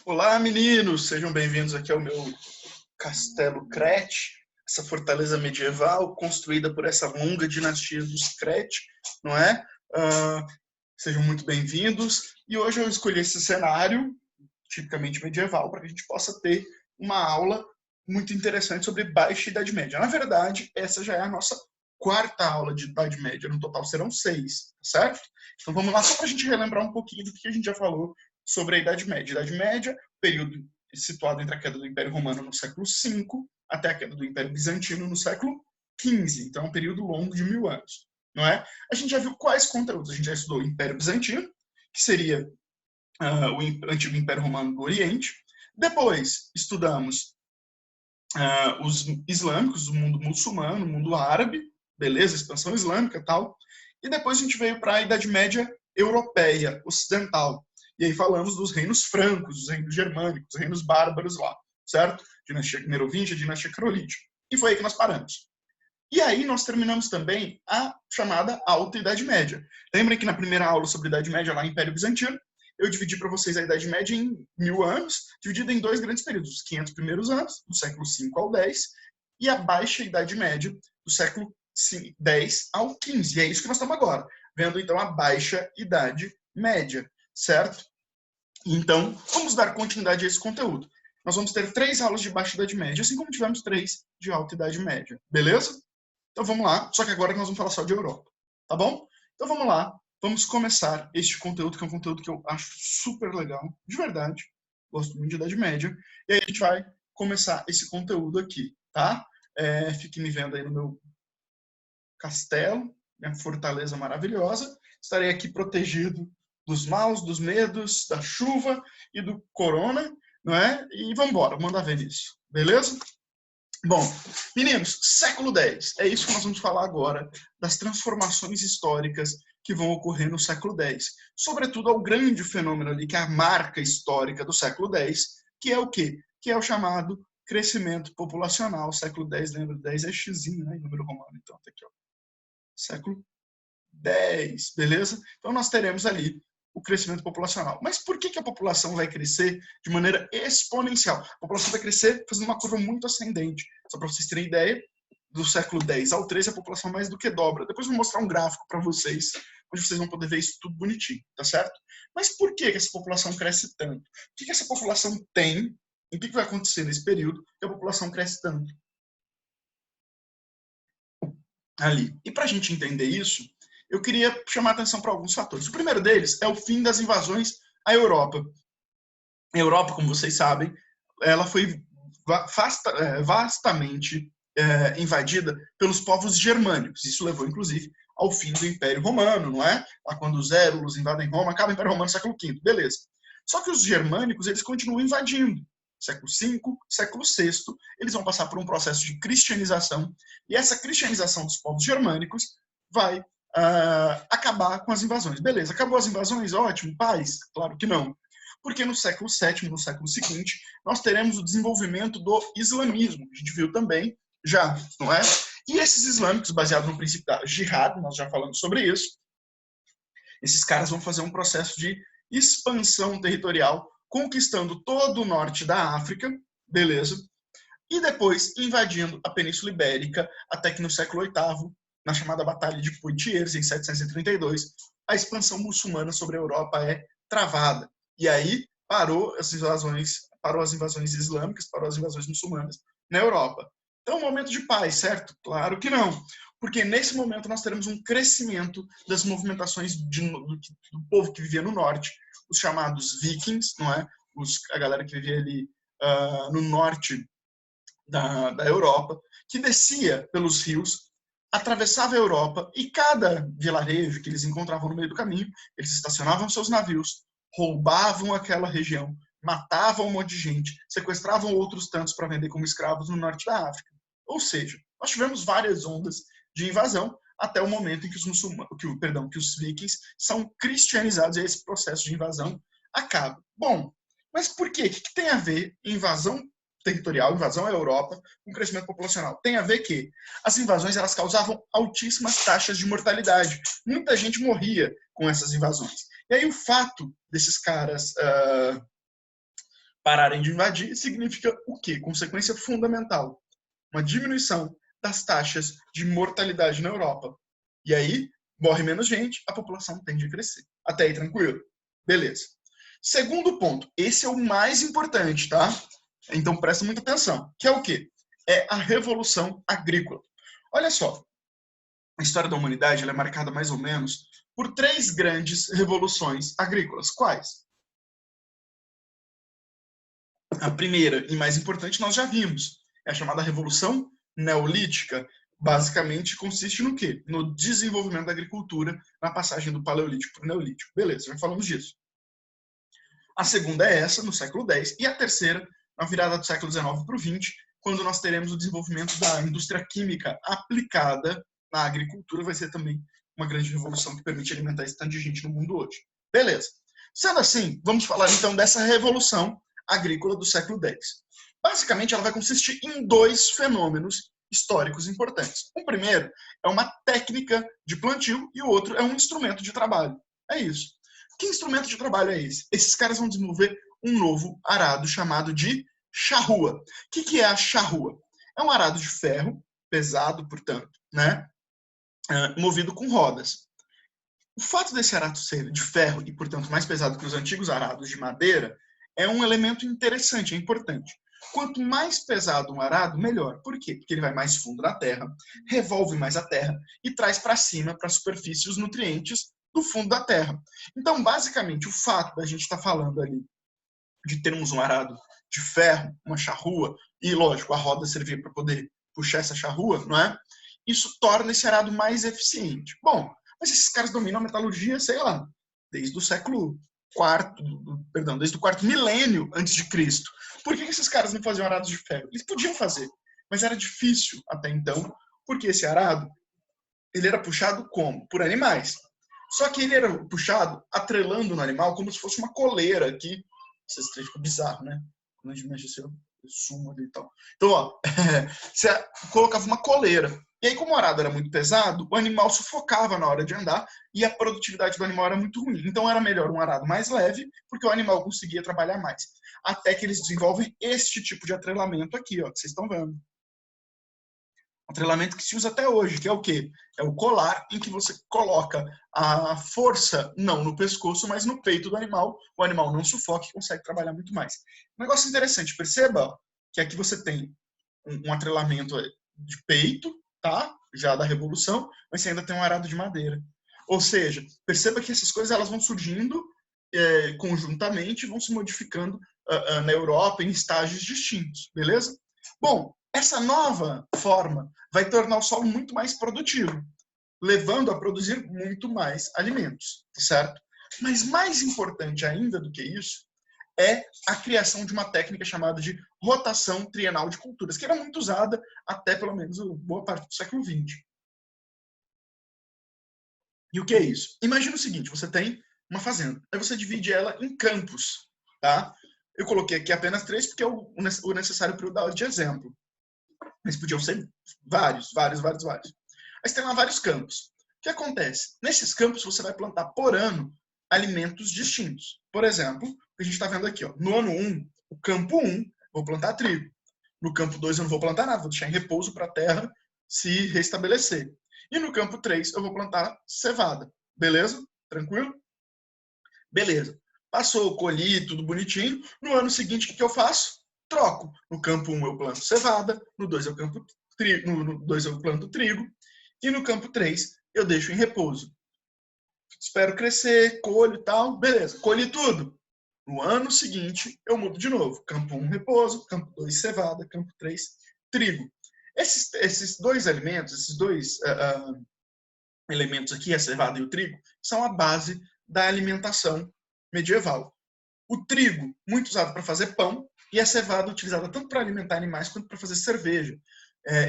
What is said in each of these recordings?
Olá, meninos! Sejam bem-vindos aqui ao meu Castelo Crete, essa fortaleza medieval construída por essa longa dinastia dos Crete, não é? Sejam muito bem-vindos. E hoje eu escolhi esse cenário, tipicamente medieval, para que a gente possa ter uma aula muito interessante sobre Baixa Idade Média. Na verdade, essa já é a nossa quarta aula de Idade Média. No total serão 6, certo? Então vamos lá, só para a gente relembrar um pouquinho do que a gente já falou sobre a Idade Média. Idade Média, período situado entre a queda do Império Romano no século V até a queda do Império Bizantino no século XV. Então é um período longo de 1000 anos, não é? A gente já viu quais conteúdos. A gente já estudou o Império Bizantino, que seria o antigo Império Romano do Oriente. Depois estudamos os islâmicos, o mundo muçulmano, o mundo árabe, beleza, expansão islâmica e tal. E depois a gente veio para a Idade Média europeia, ocidental. E aí falamos dos reinos francos, dos reinos germânicos, dos reinos bárbaros lá, certo? Dinastia Merovíngia, dinastia Carolíngia. E foi aí que nós paramos. E aí nós terminamos também a chamada Alta Idade Média. Lembrem que na primeira aula sobre Idade Média, lá em Império Bizantino, eu dividi para vocês a Idade Média em 1000 anos, dividida em dois grandes períodos, os 500 primeiros anos, do século V ao X, e a Baixa Idade Média, do século X ao XV. E é isso que nós estamos agora, vendo então a Baixa Idade Média, certo? Então, vamos dar continuidade a esse conteúdo. Nós vamos ter 3 aulas de Baixa Idade Média, assim como tivemos 3 de Alta Idade Média, beleza? Então vamos lá, só que agora nós vamos falar só de Europa, tá bom? Então vamos lá, vamos começar este conteúdo, que é um conteúdo que eu acho super legal, de verdade, gosto muito de Idade Média, e aí a gente vai começar esse conteúdo aqui, tá? Fique me vendo aí no meu castelo, minha fortaleza maravilhosa, estarei aqui protegido dos maus, dos medos, da chuva e do corona, não é? E vamos embora, manda ver isso, beleza? Bom, meninos, século X, é isso que nós vamos falar agora, das transformações históricas que vão ocorrer no século X. Sobretudo ao grande fenômeno ali, que é a marca histórica do século X, que é o quê? Que é o chamado crescimento populacional. Século X, lembra? 10 é xizinho, né? Em número romano, então, tá aqui, ó. Século X, beleza? Então nós teremos ali o crescimento populacional. Mas por que a população vai crescer de maneira exponencial? A população vai crescer fazendo uma curva muito ascendente. Só para vocês terem ideia, do século X ao XIII a população mais do que dobra. Depois eu vou mostrar um gráfico para vocês, onde vocês vão poder ver isso tudo bonitinho, tá certo? Mas por que essa população cresce tanto? O que essa população tem? E o que vai acontecer nesse período que a população cresce tanto? Ali. E para a gente entender isso, eu queria chamar a atenção para alguns fatores. O primeiro deles é o fim das invasões à Europa. A Europa, como vocês sabem, ela foi vastamente invadida pelos povos germânicos. Isso levou, inclusive, ao fim do Império Romano, não é? Lá quando os Érulos invadem Roma, acaba o Império Romano no século V, beleza. Só que os germânicos, eles continuam invadindo. Século V, século VI, eles vão passar por um processo de cristianização, e essa cristianização dos povos germânicos vai acabar com as invasões. Beleza, acabou as invasões? Ótimo, paz? Claro que não. Porque no século VII, no século seguinte, nós teremos o desenvolvimento do islamismo, que a gente viu também já, não é? E esses islâmicos, baseados no princípio da jihad, nós já falamos sobre isso, esses caras vão fazer um processo de expansão territorial, conquistando todo o norte da África, beleza? E depois invadindo a Península Ibérica, até que no século VIII, na chamada Batalha de Poitiers, em 732, a expansão muçulmana sobre a Europa é travada. E aí parou as invasões islâmicas, parou as invasões muçulmanas na Europa. Então, um momento de paz, certo? Claro que não. Porque nesse momento nós teremos um crescimento das movimentações do povo que vivia no norte, os chamados vikings, não é? A galera que vivia ali no norte da Europa, que descia pelos rios, atravessava a Europa, e cada vilarejo que eles encontravam no meio do caminho, eles estacionavam seus navios, roubavam aquela região, matavam um monte de gente, sequestravam outros tantos para vender como escravos no norte da África. Ou seja, nós tivemos várias ondas de invasão até o momento em que os vikings são cristianizados e esse processo de invasão acaba. Bom, mas por quê? O que tem a ver invasão territorial, invasão à Europa, com crescimento populacional? Tem a ver que as invasões elas causavam altíssimas taxas de mortalidade. Muita gente morria com essas invasões. E aí o fato desses caras Pararem de invadir significa o quê? Consequência fundamental, uma diminuição das taxas de mortalidade na Europa. E aí, morre menos gente, a população tende a crescer. Até aí, tranquilo? Beleza. Segundo ponto, esse é o mais importante, tá? Então presta muita atenção, que é o quê? É a Revolução Agrícola. Olha só, a história da humanidade ela é marcada mais ou menos por 3 grandes revoluções agrícolas. Quais? A primeira e mais importante nós já vimos, é a chamada Revolução Neolítica. Basicamente consiste no quê? No desenvolvimento da agricultura, na passagem do Paleolítico para o Neolítico. Beleza, já falamos disso. A segunda é essa, no século X, e a terceira, na virada do século XIX para o XX, quando nós teremos o desenvolvimento da indústria química aplicada na agricultura, vai ser também uma grande revolução que permite alimentar esse tanto de gente no mundo hoje. Beleza. Sendo assim, vamos falar então dessa revolução agrícola do século X. Basicamente, ela vai consistir em 2 fenômenos históricos importantes. O primeiro é uma técnica de plantio e o outro é um instrumento de trabalho. É isso. Que instrumento de trabalho é esse? Esses caras vão desenvolver um novo arado chamado de charrua. O que é a charrua? É um arado de ferro, pesado, portanto, né? Movido com rodas. O fato desse arado ser de ferro e, portanto, mais pesado que os antigos arados de madeira é um elemento interessante, é importante. Quanto mais pesado um arado, melhor. Por quê? Porque ele vai mais fundo na terra, revolve mais a terra e traz para cima, para a superfície, os nutrientes do fundo da terra. Então, basicamente, o fato da gente estar falando ali de termos um arado de ferro, uma charrua, e, lógico, a roda servir para poder puxar essa charrua, não é? Isso torna esse arado mais eficiente. Bom, mas esses caras dominam a metalurgia, sei lá, desde o século desde o quarto milênio antes de Cristo. Por que esses caras não faziam arados de ferro? Eles podiam fazer, mas era difícil até então, porque esse arado ele era puxado como? Por animais. Só que ele era puxado atrelando no animal como se fosse uma coleira aqui. Vocês ficam bizarro, né? Quando a gente mexe assim, eu sumo ali e tal. Então, ó, você colocava uma coleira. E aí, como o arado era muito pesado, o animal sufocava na hora de andar e a produtividade do animal era muito ruim. Então, era melhor um arado mais leve, porque o animal conseguia trabalhar mais. Até que eles desenvolvem este tipo de atrelamento aqui, ó, que vocês estão vendo. Atrelamento que se usa até hoje, que é o quê? É o colar em que você coloca a força, não no pescoço, mas no peito do animal. O animal não sufoca e consegue trabalhar muito mais. Um negócio interessante, perceba que aqui você tem um atrelamento de peito, tá? Já da Revolução, mas você ainda tem um arado de madeira. Ou seja, perceba que essas coisas elas vão surgindo conjuntamente, vão se modificando na Europa em estágios distintos, beleza? Bom, essa nova forma vai tornar o solo muito mais produtivo, levando a produzir muito mais alimentos, certo? Mas mais importante ainda do que isso é a criação de uma técnica chamada de rotação trienal de culturas, que era muito usada até pelo menos boa parte do século XX. E o que é isso? Imagina o seguinte, você tem uma fazenda, aí você divide ela em campos, tá? Eu coloquei aqui apenas 3 porque é o necessário para eu dar de exemplo. Mas podiam ser vários. Aí você tem lá vários campos. O que acontece? Nesses campos você vai plantar por ano alimentos distintos. Por exemplo, o que a gente está vendo aqui, ó, no ano 1, o campo 1, vou plantar trigo. No campo 2 eu não vou plantar nada, vou deixar em repouso para a terra se restabelecer. E no campo 3 eu vou plantar cevada. Beleza? Tranquilo? Beleza. Passou, colhi, tudo bonitinho. No ano seguinte, o que eu faço? Troco. No campo 1 eu planto cevada, no 2 eu planto trigo, no 2 eu planto trigo, e no campo 3 eu deixo em repouso. Espero crescer, colho e tal, beleza, colhi tudo. No ano seguinte eu mudo de novo. Campo 1 repouso, campo 2 cevada, campo 3 trigo. Esses dois alimentos, esses dois elementos aqui, a cevada e o trigo, são a base da alimentação medieval. O trigo, muito usado para fazer pão, e a cevada utilizada tanto para alimentar animais quanto para fazer cerveja.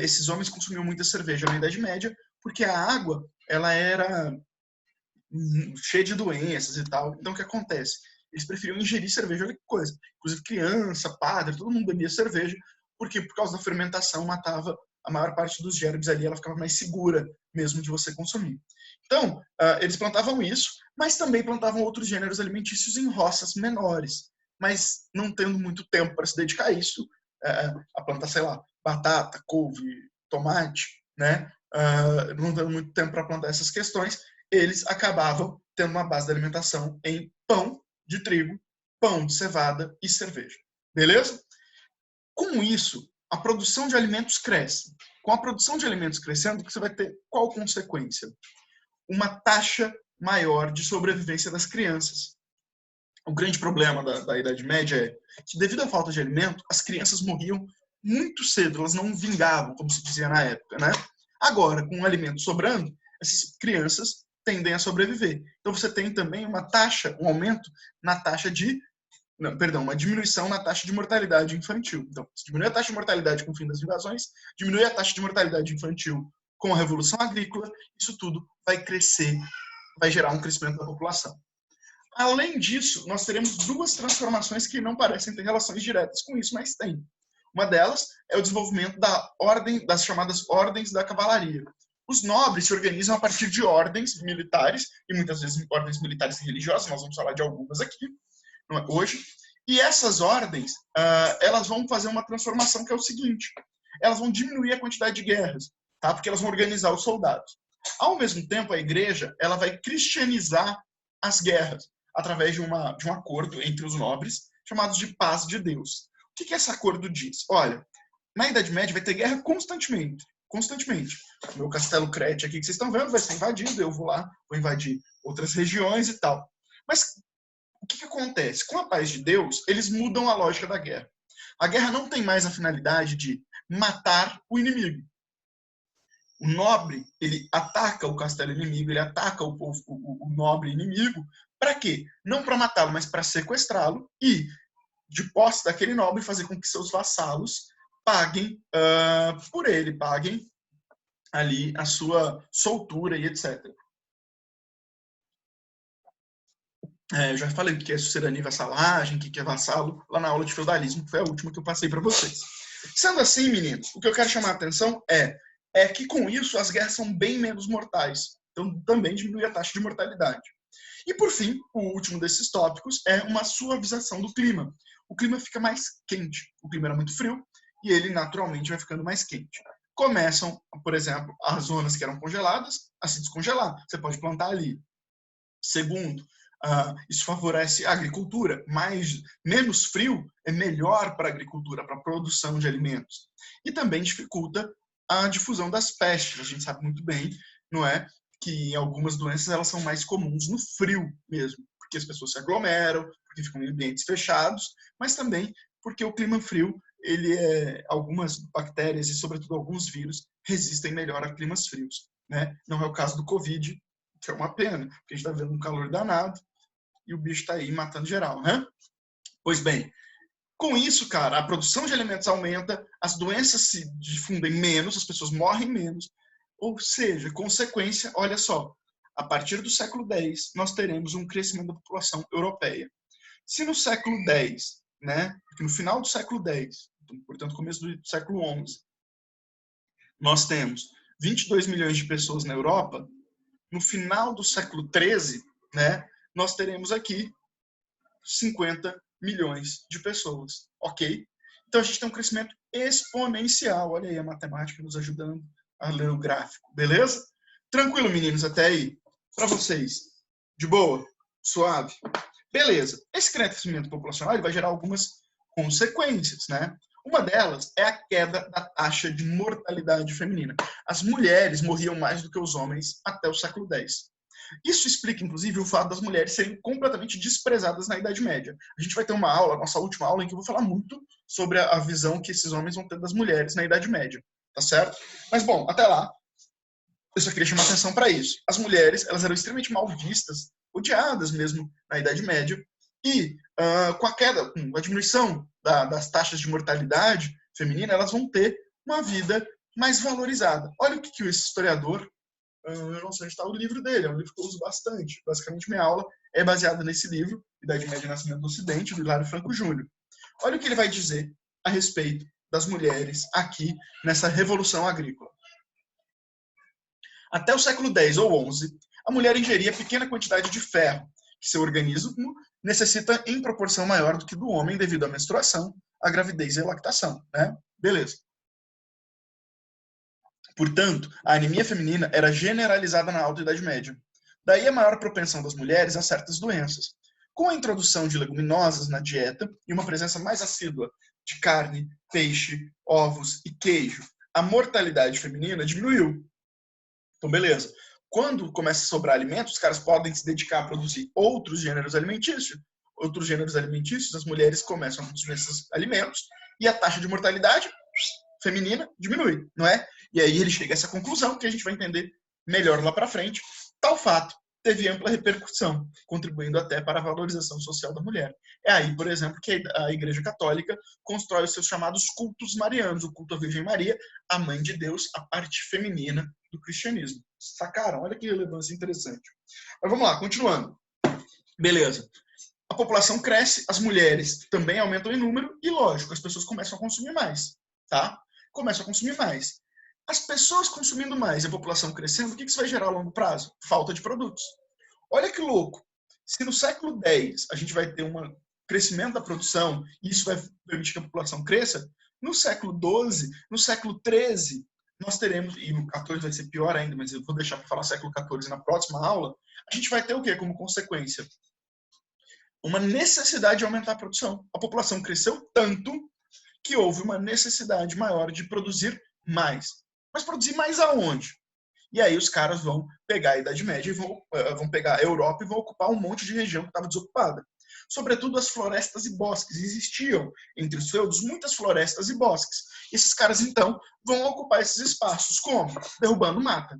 Esses homens consumiam muita cerveja na Idade Média, porque a água ela era cheia de doenças e tal. Então, o que acontece? Eles preferiam ingerir cerveja, olha que coisa. Inclusive, criança, padre, todo mundo bebia cerveja, porque por causa da fermentação matava a maior parte dos germes ali, ela ficava mais segura mesmo de você consumir. Então, eles plantavam isso, mas também plantavam outros gêneros alimentícios em roças menores. mas não tendo muito tempo para se dedicar a isso, a plantar, sei lá, batata, couve, tomate, né? Não tendo muito tempo para plantar essas questões, eles acabavam tendo uma base de alimentação em pão de trigo, pão de cevada e cerveja. Beleza? Com isso, a produção de alimentos cresce. Com a produção de alimentos crescendo, você vai ter qual consequência? Uma taxa maior de sobrevivência das crianças. O grande problema da Idade Média é que, devido à falta de alimento, as crianças morriam muito cedo, elas não vingavam, como se dizia na época, né? Agora, com o alimento sobrando, essas crianças tendem a sobreviver. Então, você tem também uma taxa, um aumento na taxa de uma diminuição na taxa de mortalidade infantil. Então, se diminui a taxa de mortalidade com o fim das invasões, diminui a taxa de mortalidade infantil com a Revolução Agrícola, isso tudo vai crescer, vai gerar um crescimento da população. Além disso, nós teremos duas transformações que não parecem ter relações diretas com isso, mas tem. Uma delas é o desenvolvimento das chamadas ordens da cavalaria. Os nobres se organizam a partir de ordens militares, e muitas vezes ordens militares e religiosas, nós vamos falar de algumas aqui, hoje, e essas ordens, elas vão fazer uma transformação que é o seguinte: elas vão diminuir a quantidade de guerras, tá? Porque elas vão organizar os soldados. Ao mesmo tempo, a igreja ela vai cristianizar as guerras através de um acordo entre os nobres, chamados de paz de Deus. O que esse acordo diz? Olha, na Idade Média vai ter guerra constantemente. O meu castelo Crete aqui que vocês estão vendo vai ser invadido, eu vou lá, vou invadir outras regiões e tal. Mas o que acontece? Com a paz de Deus, eles mudam a lógica da guerra. A guerra não tem mais a finalidade de matar o inimigo. O nobre, ele ataca o castelo inimigo, ele ataca o nobre inimigo. Para quê? Não para matá-lo, mas para sequestrá-lo e, de posse daquele nobre, fazer com que seus vassalos paguem por ele, paguem ali a sua soltura e etc. Eu já falei o que é sucerania e vassalagem, o que é vassalo, lá na aula de feudalismo, que foi a última que eu passei para vocês. Sendo assim, meninos, o que eu quero chamar a atenção é que com isso as guerras são bem menos mortais. Então também diminui a taxa de mortalidade. E por fim, o último desses tópicos é uma suavização do clima. O clima fica mais quente. O clima era muito frio e ele naturalmente vai ficando mais quente. Começam, por exemplo, as zonas que eram congeladas a se descongelar. Você pode plantar ali. Segundo, isso favorece a agricultura. Menos frio é melhor para a agricultura, para a produção de alimentos. E também dificulta a difusão das pestes. A gente sabe muito bem, não é, que algumas doenças elas são mais comuns no frio mesmo, porque as pessoas se aglomeram, porque ficam em ambientes fechados, mas também porque o clima frio, algumas bactérias e sobretudo alguns vírus resistem melhor a climas frios, né? Não é o caso do Covid, que é uma pena, porque a gente está vendo um calor danado e o bicho está aí matando geral, né? Pois bem, com isso, cara, a produção de alimentos aumenta, as doenças se difundem menos, as pessoas morrem menos, ou seja, consequência, olha só, a partir do século X, nós teremos um crescimento da população europeia. Se no século X, né, no final do século X, portanto, começo do século XI, nós temos 22 milhões de pessoas na Europa, no final do século XIII, né, nós teremos aqui 50 milhões de pessoas, ok? Então a gente tem um crescimento exponencial. Olha aí a matemática nos ajudando a ler o gráfico, beleza? Tranquilo, meninos, até aí. Para vocês, de boa, suave. Beleza. Esse crescimento populacional vai gerar algumas consequências, né? Uma delas é a queda da taxa de mortalidade feminina. As mulheres morriam mais do que os homens até o século X. Isso explica, inclusive, o fato das mulheres serem completamente desprezadas na Idade Média. A gente vai ter uma aula, nossa última aula, em que eu vou falar muito sobre a visão que esses homens vão ter das mulheres na Idade Média, tá certo? Mas, bom, até lá, eu só queria chamar atenção para isso. As mulheres, elas eram extremamente mal vistas, odiadas mesmo na Idade Média, e com a queda, com a diminuição das taxas de mortalidade feminina, elas vão ter uma vida mais valorizada. Olha o que esse historiador, eu não sei onde está o livro dele, é um livro que eu uso bastante. Basicamente, minha aula é baseada nesse livro, Idade Média e Nascimento do Ocidente, do Hilário Franco Júnior. Olha o que ele vai dizer a respeito das mulheres aqui nessa revolução agrícola. Até o século X ou XI, a mulher ingeria pequena quantidade de ferro, que seu organismo necessita em proporção maior do que do homem devido à menstruação, à gravidez e à lactação, né? Beleza. Portanto, a anemia feminina era generalizada na Alta Idade Média. Daí a maior propensão das mulheres a certas doenças. Com a introdução de leguminosas na dieta e uma presença mais assídua de carne, peixe, ovos e queijo, a mortalidade feminina diminuiu. Então, beleza. Quando começa a sobrar alimentos, os caras podem se dedicar a produzir outros gêneros alimentícios. Outros gêneros alimentícios, as mulheres começam a produzir esses alimentos e a taxa de mortalidade feminina diminui, não é? E aí ele chega a essa conclusão que a gente vai entender melhor lá para frente. Tal fato teve ampla repercussão, contribuindo até para a valorização social da mulher. É aí, por exemplo, que a Igreja Católica constrói os seus chamados cultos marianos, o culto à Virgem Maria, a mãe de Deus, a parte feminina do cristianismo. Sacaram? Olha que relevância interessante. Mas vamos lá, continuando. Beleza. A população cresce, as mulheres também aumentam em número e, lógico, as pessoas começam a consumir mais, tá? Começam a consumir mais. As pessoas consumindo mais e a população crescendo, o que isso vai gerar a longo prazo? Falta de produtos. Olha que louco. Se no século X a gente vai ter um crescimento da produção e isso vai permitir que a população cresça, no século XII, no século XIII, nós teremos, e no XIV vai ser pior ainda, mas eu vou deixar para falar século XIV na próxima aula, a gente vai ter o quê como consequência? Uma necessidade de aumentar a produção. A população cresceu tanto que houve uma necessidade maior de produzir mais. Mas produzir mais aonde? E aí os caras vão pegar a Idade Média e vão pegar a Europa e vão ocupar um monte de região que estava desocupada. Sobretudo as florestas e bosques. Existiam entre os feudos muitas florestas e bosques. Esses caras, então, vão ocupar esses espaços. Como? Derrubando mata.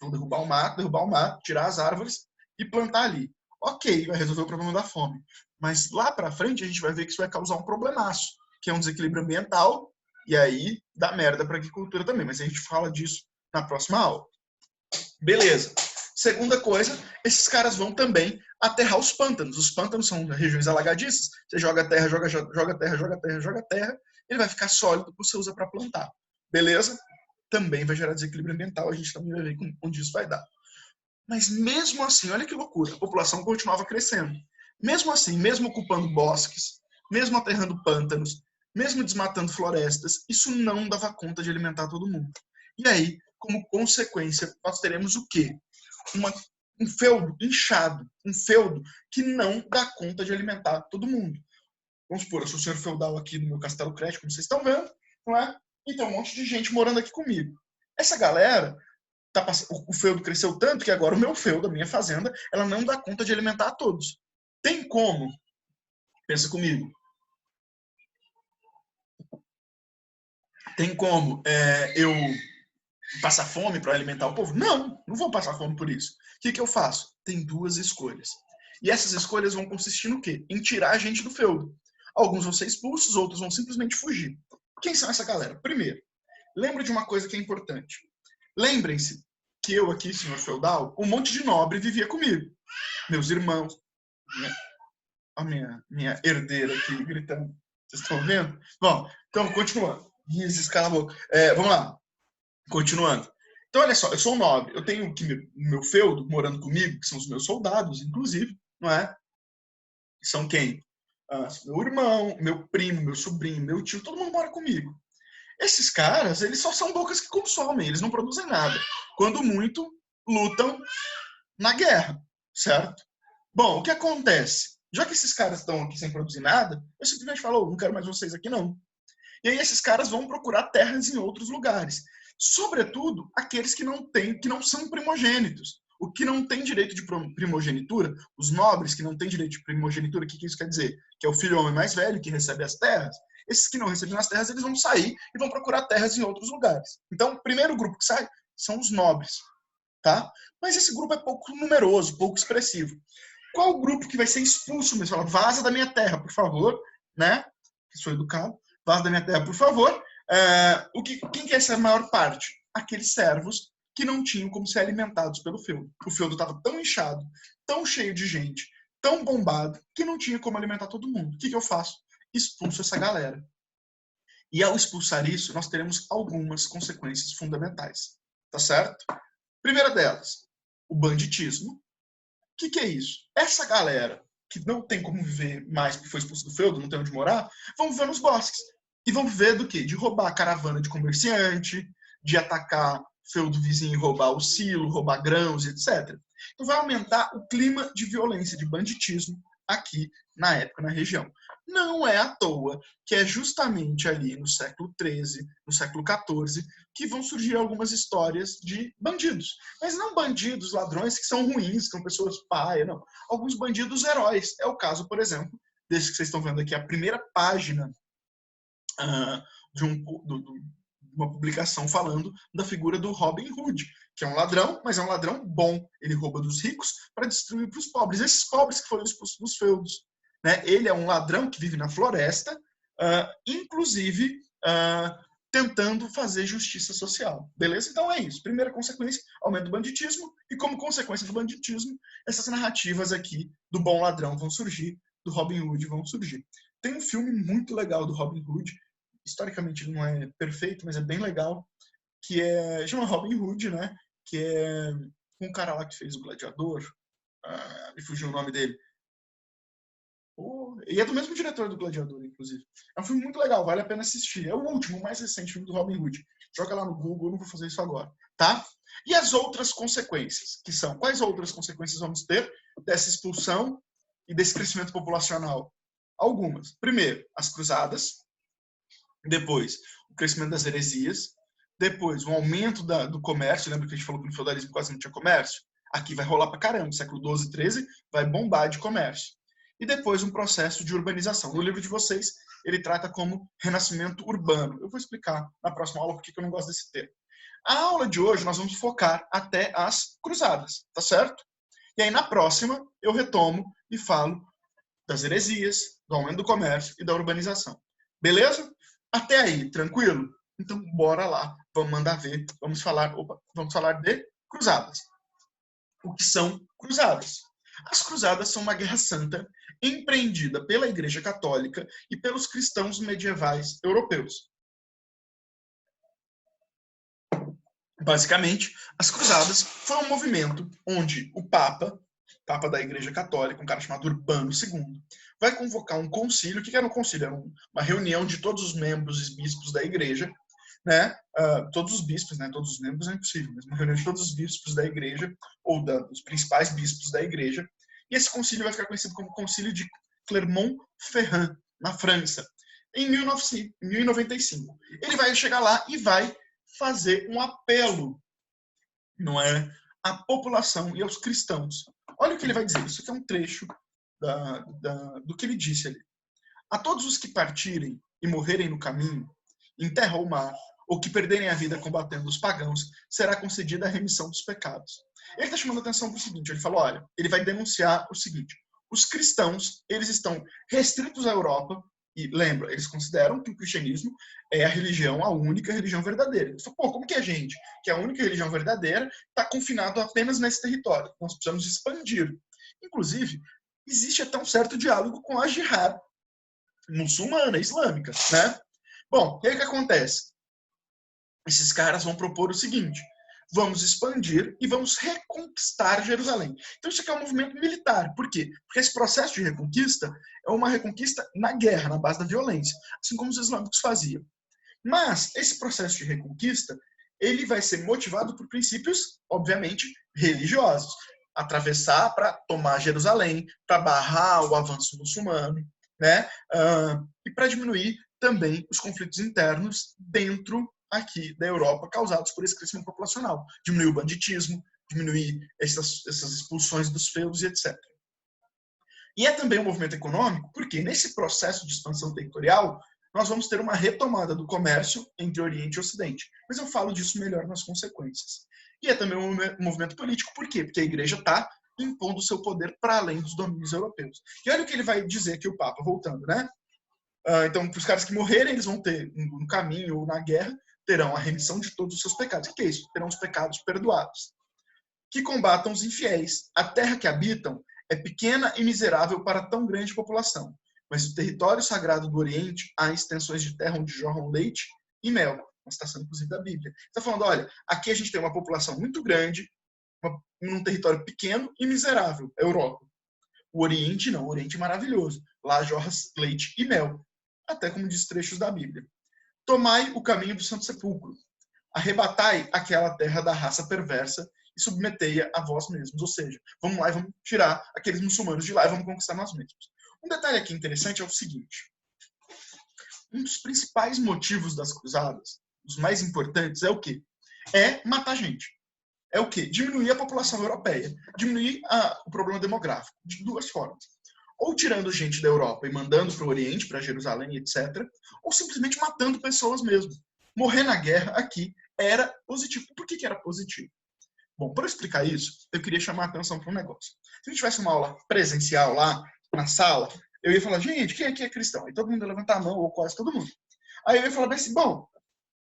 Vão derrubar o mato, tirar as árvores e plantar ali. Ok, vai resolver o problema da fome. Mas lá para frente a gente vai ver que isso vai causar um problemaço, que é um desequilíbrio ambiental, e aí dá merda para a agricultura também. Mas a gente fala disso na próxima aula. Beleza. Segunda coisa, esses caras vão também aterrar os pântanos. Os pântanos são regiões alagadiças. Você joga terra, joga terra, joga terra, joga terra, ele vai ficar sólido, você usa para plantar. Beleza? Também vai gerar desequilíbrio ambiental, a gente também vai ver onde isso vai dar. Mas mesmo assim, olha que loucura, a população continuava crescendo. Mesmo assim, mesmo ocupando bosques, mesmo aterrando pântanos, mesmo desmatando florestas, isso não dava conta de alimentar todo mundo. E aí, como consequência, nós teremos o quê? Um feudo inchado, um feudo que não dá conta de alimentar todo mundo. Vamos supor, eu sou o senhor feudal aqui no meu castelo Crete, como vocês estão vendo, não é? E tem um monte de gente morando aqui comigo. Essa galera, o feudo cresceu tanto que agora o meu feudo, a minha fazenda, ela não dá conta de alimentar a todos. Tem como? Pensa comigo. Tem como eu passar fome para alimentar o povo? Não, não vou passar fome por isso. O que eu faço? Tem duas escolhas. E essas escolhas vão consistir no quê? Em tirar a gente do feudo. Alguns vão ser expulsos, outros vão simplesmente fugir. Quem são essa galera? Primeiro, lembra de uma coisa que é importante. Lembrem-se que eu aqui, senhor feudal, um monte de nobre vivia comigo. Meus irmãos, a minha herdeira aqui gritando. Vocês estão vendo? Bom, então, continuando. Isso, cala a boca. Vamos lá. Continuando. Então, olha só, eu sou um nobre. Eu tenho aqui meu feudo morando comigo, que são os meus soldados, inclusive, não é? São quem? Meu irmão, meu primo, meu sobrinho, meu tio, todo mundo mora comigo. Esses caras, eles só são bocas que consomem, eles não produzem nada. Quando muito, lutam na guerra, certo? Bom, o que acontece? Já que esses caras estão aqui sem produzir nada, eu simplesmente falo, não quero mais vocês aqui não. E aí esses caras vão procurar terras em outros lugares. Sobretudo, aqueles que não são primogênitos. O que não tem direito de primogenitura, os nobres que não têm direito de primogenitura, o que isso quer dizer? Que é o filho homem mais velho que recebe as terras. Esses que não recebem as terras, eles vão sair e vão procurar terras em outros lugares. Então, o primeiro grupo que sai são os nobres, tá? Mas esse grupo é pouco numeroso, pouco expressivo. Qual o grupo que vai ser expulso mesmo? Fala, vaza da minha terra, por favor, né? Que sou educado. Vaza da minha terra, por favor. Quem que é essa maior parte? Aqueles servos que não tinham como ser alimentados pelo feudo. O feudo estava tão inchado, tão cheio de gente, tão bombado, que não tinha como alimentar todo mundo. O que eu faço? Expulso essa galera. E ao expulsar isso, nós teremos algumas consequências fundamentais. Tá certo? Primeira delas, o banditismo. O que é isso? Essa galera que não tem como viver mais porque foi expulso do feudo, não tem onde morar, vão viver nos bosques. E vão viver do quê? De roubar caravana de comerciante, de atacar feudo vizinho e roubar o silo, roubar grãos, etc. Então vai aumentar o clima de violência, de banditismo aqui na época, na região. Não é à toa que é justamente ali no século XIII, no século XIV, que vão surgir algumas histórias de bandidos. Mas não bandidos, ladrões que são ruins, que são pessoas paia, não. Alguns bandidos heróis. É o caso, por exemplo, desse que vocês estão vendo aqui, a primeira página de uma publicação falando da figura do Robin Hood, que é um ladrão, mas é um ladrão bom. Ele rouba dos ricos para distribuir para os pobres. Esses pobres que foram expulsos dos feudos. Né? Ele é um ladrão que vive na floresta, inclusive tentando fazer justiça social. Beleza? Então é isso. Primeira consequência, aumento do banditismo. E como consequência do banditismo, essas narrativas aqui do bom ladrão vão surgir, do Robin Hood vão surgir. Tem um filme muito legal do Robin Hood, historicamente ele não é perfeito, mas é bem legal, que chama Robin Hood, né? Que é um cara lá que fez o Gladiador, me fugiu o nome dele. E é do mesmo diretor do Gladiador, inclusive. É um filme muito legal, vale a pena assistir. É o último, o mais recente filme do Robin Hood. Joga lá no Google, eu não vou fazer isso agora, tá? E as outras consequências, que são, quais outras consequências vamos ter dessa expulsão e desse crescimento populacional? Algumas. Primeiro, as cruzadas. Depois, o crescimento das heresias. Depois, o aumento do comércio. Lembra que a gente falou que no feudalismo quase não tinha comércio? Aqui vai rolar pra caramba. Século XII, XIII vai bombar de comércio. E depois, um processo de urbanização. No livro de vocês, ele trata como renascimento urbano. Eu vou explicar na próxima aula porque eu não gosto desse termo. A aula de hoje, nós vamos focar até as cruzadas, tá certo? E aí, na próxima, eu retomo e falo das heresias, do aumento do comércio e da urbanização. Beleza? Até aí, tranquilo? Então, bora lá. Vamos mandar ver. Vamos falar de cruzadas. O que são cruzadas? As cruzadas são uma guerra santa empreendida pela Igreja Católica e pelos cristãos medievais europeus. Basicamente, as cruzadas foi um movimento onde o Papa da Igreja Católica, um cara chamado Urbano II, vai convocar um concílio. O que era um concílio? Era uma reunião de todos os membros e bispos da Igreja, né? Todos os bispos, né? Todos os membros é impossível, mas uma reunião de todos os bispos da Igreja, ou dos principais bispos da Igreja. E esse concílio vai ficar conhecido como Concílio de Clermont-Ferrand, na França, em 1095. Ele vai chegar lá e vai fazer um apelo, não é, à população e aos cristãos. Olha o que ele vai dizer. Isso aqui é um trecho do que ele disse ali. A todos os que partirem e morrerem no caminho, em terra ou mar, ou que perderem a vida combatendo os pagãos, será concedida a remissão dos pecados. Ele está chamando a atenção para o seguinte, ele fala, olha, ele vai denunciar o seguinte, os cristãos, eles estão restritos à Europa, e lembra, eles consideram que o cristianismo é a única religião verdadeira. Eles falam, pô, como que a gente, que é a única religião verdadeira, está confinado apenas nesse território? Nós precisamos expandir. Inclusive, existe até um certo diálogo com a jihad muçulmana, islâmica, né? Bom, e aí o que acontece? Esses caras vão propor o seguinte, vamos expandir e vamos reconquistar Jerusalém. Então isso aqui é um movimento militar. Por quê? Porque esse processo de reconquista é uma reconquista na guerra, na base da violência, assim como os islâmicos faziam. Mas esse processo de reconquista, ele vai ser motivado por princípios, obviamente, religiosos. Atravessar para tomar Jerusalém, para barrar o avanço muçulmano, né? E para diminuir também os conflitos internos dentro aqui da Europa causados por esse crescimento populacional. Diminuir o banditismo, diminuir essas expulsões dos feudos e etc. E é também um movimento econômico, porque nesse processo de expansão territorial, nós vamos ter uma retomada do comércio entre Oriente e Ocidente. Mas eu falo disso melhor nas consequências. E é também um movimento político, por quê? Porque a Igreja está impondo o seu poder para além dos domínios europeus. E olha o que ele vai dizer aqui, o Papa, voltando, né? Então, para os caras que morrerem, eles vão ter, no caminho ou na guerra, terão a remissão de todos os seus pecados. O que é isso? Terão os pecados perdoados. Que combatam os infiéis. A terra que habitam é pequena e miserável para tão grande população, mas no território sagrado do Oriente há extensões de terra onde jorram leite e mel. Uma citação, inclusive, da Bíblia. Está falando, olha, aqui a gente tem uma população muito grande, num território pequeno e miserável, Europa. O Oriente não, o Oriente é maravilhoso. Lá jorra leite e mel, até como diz trechos da Bíblia. Tomai o caminho do Santo Sepulcro. Arrebatai aquela terra da raça perversa e submetei-a a vós mesmos. Ou seja, vamos lá e vamos tirar aqueles muçulmanos de lá e vamos conquistar nós mesmos. Um detalhe aqui interessante é o seguinte. Um dos principais motivos das cruzadas, os mais importantes, é o quê? É matar gente. É o quê? Diminuir a população europeia. Diminuir o problema demográfico. De duas formas. Ou tirando gente da Europa e mandando para o Oriente, para Jerusalém, etc. Ou simplesmente matando pessoas mesmo. Morrer na guerra aqui era positivo. Por que era positivo? Bom, para explicar isso, eu queria chamar a atenção para um negócio. Se a gente tivesse uma aula presencial lá na sala, eu ia falar, gente, quem aqui é cristão? Aí todo mundo ia levantar a mão, ou quase todo mundo. Aí eu ia falar assim, bom,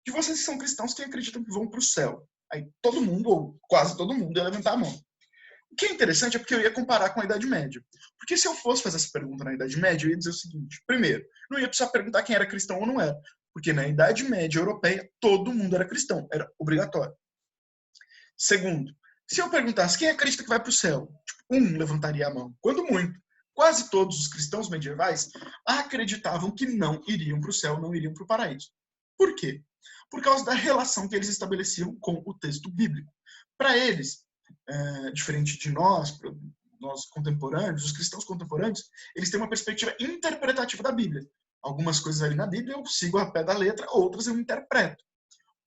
de vocês que são cristãos, quem acreditam que vão para o céu? Aí todo mundo, ou quase todo mundo, ia levantar a mão. O que é interessante é porque eu ia comparar com a Idade Média. Porque se eu fosse fazer essa pergunta na Idade Média, eu ia dizer o seguinte. Primeiro, não ia precisar perguntar quem era cristão ou não era. Porque na Idade Média europeia, todo mundo era cristão. Era obrigatório. Segundo, se eu perguntasse quem acredita que vai para o céu, um levantaria a mão. Quando muito. Quase todos os cristãos medievais acreditavam que não iriam para o céu, não iriam para o paraíso. Por quê? Por causa da relação que eles estabeleciam com o texto bíblico. Para eles, diferente de nós contemporâneos, os cristãos contemporâneos, eles têm uma perspectiva interpretativa da Bíblia. Algumas coisas ali na Bíblia eu sigo a pé da letra, outras eu interpreto.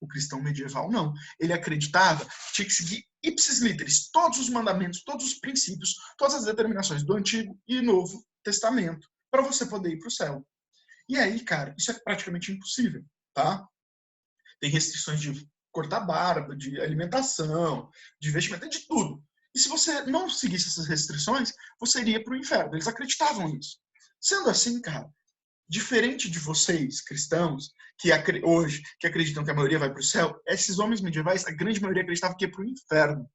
O cristão medieval não. Ele acreditava que tinha que seguir ipsis literis todos os mandamentos, todos os princípios, todas as determinações do Antigo e Novo Testamento para você poder ir para o céu. E aí, cara, isso é praticamente impossível, tá? Tem restrições de cortar barba, de alimentação, de vestimenta, de tudo. E se você não seguisse essas restrições, você iria para o inferno. Eles acreditavam nisso. Sendo assim, cara, diferente de vocês, cristãos, que hoje que acreditam que a maioria vai para o céu, esses homens medievais, a grande maioria acreditava que ia para o inferno,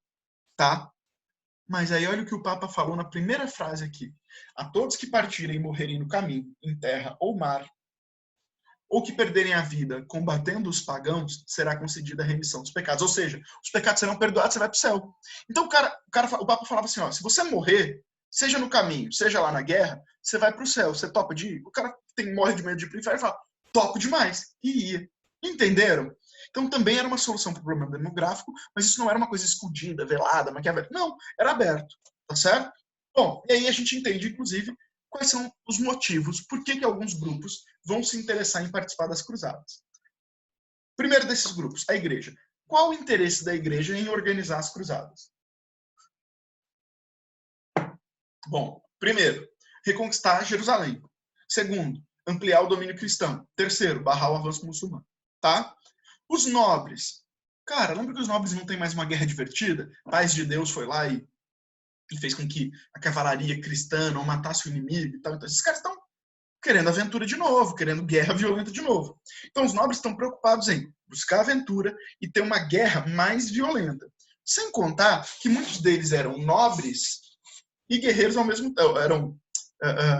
tá? Mas aí olha o que o Papa falou na primeira frase aqui. A todos que partirem e morrerem no caminho, em terra ou mar, ou que perderem a vida combatendo os pagãos, será concedida a remissão dos pecados. Ou seja, os pecados serão perdoados, você vai para o céu. Então o Papa falava assim, ó, se você morrer, seja no caminho, seja lá na guerra, você vai para o céu. Você topa de ir? O cara morre de medo de ir para o inferno e fala, topo demais. E ia. Entenderam? Então também era uma solução para o problema demográfico, mas isso não era uma coisa escondida, velada, maquiavélica. Não, era aberto. Tá certo? Bom, e aí a gente entende, inclusive, quais são os motivos, por que alguns grupos vão se interessar em participar das cruzadas. Primeiro desses grupos, a igreja. Qual o interesse da igreja em organizar as cruzadas? Bom, primeiro, reconquistar Jerusalém. Segundo, ampliar o domínio cristão. Terceiro, barrar o avanço muçulmano. Tá? Os nobres. Cara, lembra que os nobres não têm mais uma guerra divertida? Paz de Deus foi lá e fez com que a cavalaria cristã não matasse o inimigo e tal. Então, esses caras estão querendo aventura de novo, querendo guerra violenta de novo. Então, os nobres estão preocupados em buscar aventura e ter uma guerra mais violenta. Sem contar que muitos deles eram nobres e guerreiros ao mesmo tempo. Eram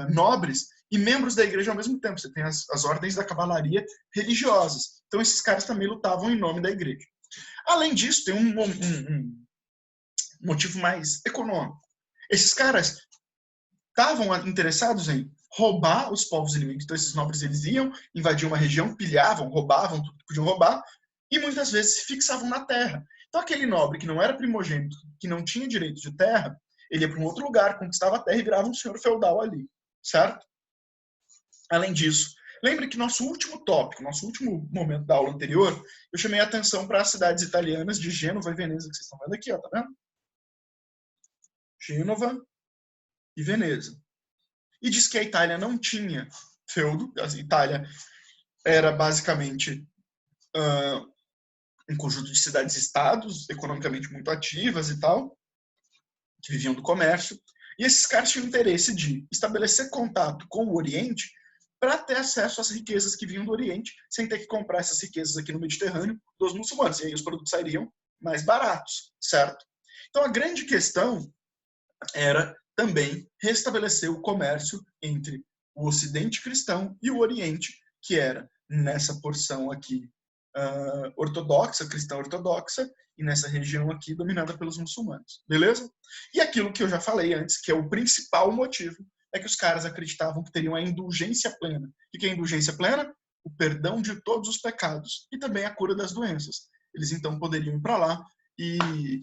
nobres e membros da igreja ao mesmo tempo. Você tem as ordens da cavalaria religiosas. Então, esses caras também lutavam em nome da igreja. Além disso, tem um motivo mais econômico. Esses caras estavam interessados em roubar os povos inimigos. Então, esses nobres eles iam, invadiam uma região, pilhavam, roubavam tudo que podiam roubar e muitas vezes se fixavam na terra. Então, aquele nobre que não era primogênito, que não tinha direito de terra, ele ia para um outro lugar, conquistava a terra e virava um senhor feudal ali, certo? Além disso, lembre que nosso último tópico, nosso último momento da aula anterior, eu chamei a atenção para as cidades italianas de Gênova e Veneza, que vocês estão vendo aqui, ó, tá vendo? Gênova e Veneza. E diz que a Itália não tinha feudo, a Itália era basicamente um conjunto de cidades-estados, economicamente muito ativas e tal, que viviam do comércio, e esses caras tinham interesse de estabelecer contato com o Oriente para ter acesso às riquezas que vinham do Oriente, sem ter que comprar essas riquezas aqui no Mediterrâneo dos muçulmanos, e aí os produtos sairiam mais baratos, certo? Então a grande questão era também restabelecer o comércio entre o Ocidente cristão e o Oriente, que era nessa porção aqui ortodoxa, cristã ortodoxa, e nessa região aqui dominada pelos muçulmanos, beleza? E aquilo que eu já falei antes, que é o principal motivo, é que os caras acreditavam que teriam a indulgência plena. O que é a indulgência plena? O perdão de todos os pecados e também a cura das doenças. Eles então poderiam ir para lá e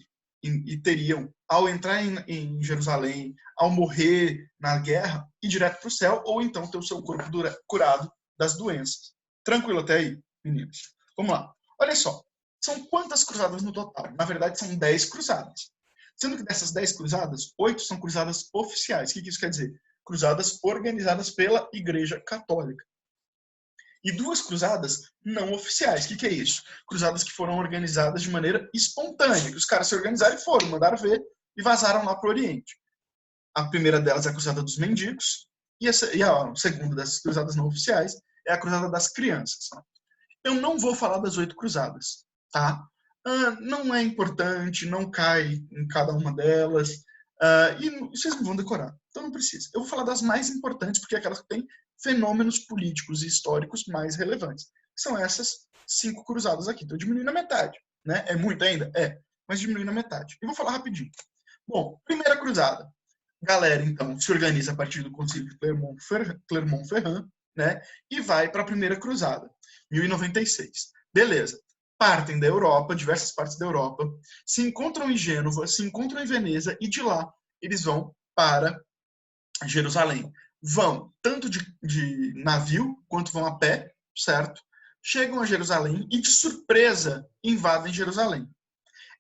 teriam, ao entrar em Jerusalém, ao morrer na guerra, ir direto para o céu, ou então ter o seu corpo curado das doenças. Tranquilo até aí, meninos? Vamos lá. Olha só, são quantas cruzadas no total? Na verdade, são 10 cruzadas. Sendo que dessas 10 cruzadas, 8 são cruzadas oficiais. O que isso quer dizer? Cruzadas organizadas pela Igreja Católica. E 2 cruzadas não oficiais. O que é isso? Cruzadas que foram organizadas de maneira espontânea. Que os caras se organizaram e foram, mandaram ver e vazaram lá para o Oriente. A primeira delas é a Cruzada dos Mendigos. E a segunda dessas cruzadas não oficiais é a Cruzada das Crianças. Eu não vou falar das 8 cruzadas, tá? Não é importante, não cai em cada uma delas. E vocês não vão decorar, então não precisa. Eu vou falar das mais importantes, porque é aquelas que têm fenômenos políticos e históricos mais relevantes. São essas 5 cruzadas aqui. Estou diminuindo a metade, né? É muito ainda? É, mas diminuindo a metade. Eu vou falar rapidinho. Bom, primeira cruzada. Galera, então, se organiza a partir do Concílio de Clermont-Ferrand, né? E vai para a primeira cruzada, 1096. Beleza. Partem da Europa, diversas partes da Europa, se encontram em Gênova, se encontram em Veneza, e de lá eles vão para Jerusalém. Vão tanto de navio quanto vão a pé, certo? Chegam a Jerusalém e, de surpresa, invadem Jerusalém.